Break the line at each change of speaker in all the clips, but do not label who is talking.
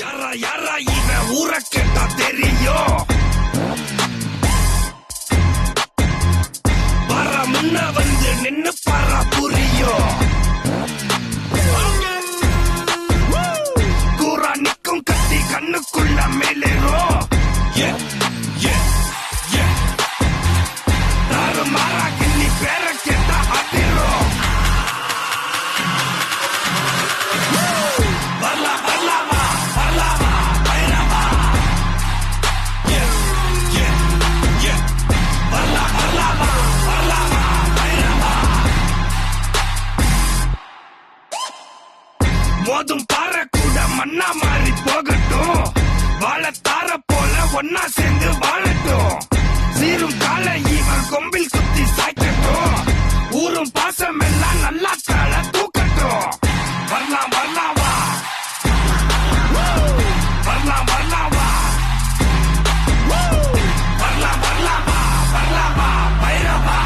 யாரா யாரா இவன் ஊரை கேட்டா தெரியும். வர முன்ன வந்து நின்னு பாரா புரியும். கூரா நிக்கும் கத்தி கண்ணுக்குள்ள மேலேறும். தாறு மாறா கிண்ணி பேர கேட்டா அதிரும். மோதும் பாறை கூட மண்ணா மாறி போகட்டும். வாழத்தார போல ஒன்னா சேர்ந்து வாழட்டும். சீரும் கால இவன் கொம்பில் குத்தி சாய்க்கட்டும். ஊரும் பாசம் எல்லாம் நல்லா கால தூக்கட்டும். வரலாம் வரலாம் வா, வரலாம் வரலாம் வா, வரலாம் வரலாம் வா, வரலாம் வா Bairavaa.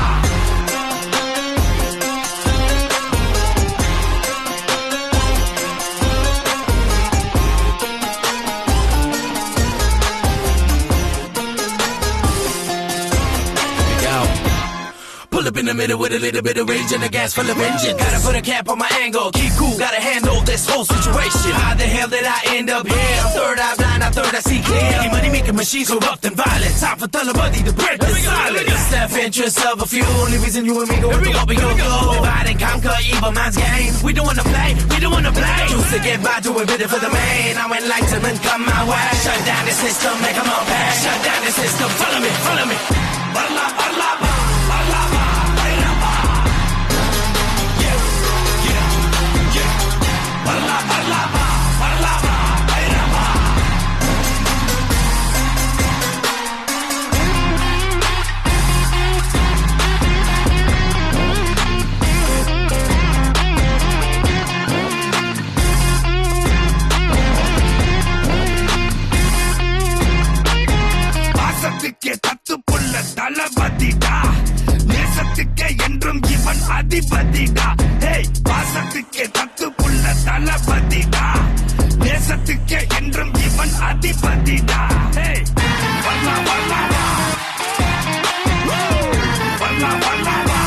Pull up in the middle with a little bit of rage and a gas full of engine. Gotta put a cap on my angle, keep cool, gotta handle this whole situation. How the hell did I end up here? Third eye blind, I third I see clear. Any money making machines corrupt and violent. Time for Thalabadi to break the silence. The self-interest of a few, only reason you and me go to open your go. Divide and conquer evil man's game. We don't wanna play, we don't wanna play. Used to get by, do a bit for the main. Now enlightenment come my way. Shut down the system, make them all pay. Shut down the system, follow me, follow me. Barla, barla, barla, barla. பாசத்துக்கே தத்து புள்ள தளபதிடா. நேசத்துக்கே என்றும் இவன் அதிபதிடா. Hey, பாசத்துக்கே தத்து புள்ள தளபதிடா. நேசத்துக்கே என்றும் இவன் அதிபதிடா. Hey, வரலாம் வரலாம் வா, வரலாம் வரலாம் வா.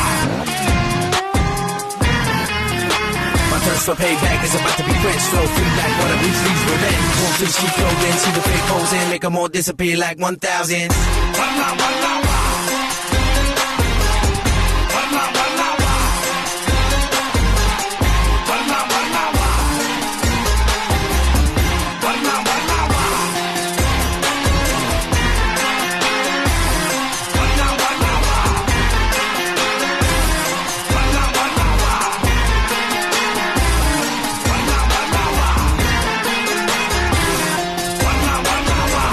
My thirst for payback is about to be quenched. Flow free like water, we freeze revenge. Won't please keep flowing, see the fake holes and make them all disappear like 1,000.
வரலாம் வரலாம் வா, வரலாம் வரலாம் வா, வரலாம் வரலாம் வா, வரலாம் வரலாம் வா, வரலாம் வரலாம் வா, வரலாம் வரலாம் வா, வரலாம் வரலாம் வா, வரலாம் வரலாம் வா.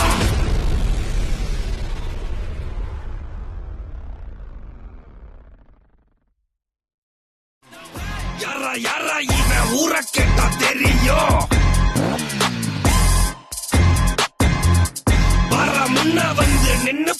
யாரா யாரா இவன் ஊரை கேட்டா தெரியும். வர முன்ன வந்து நின்னு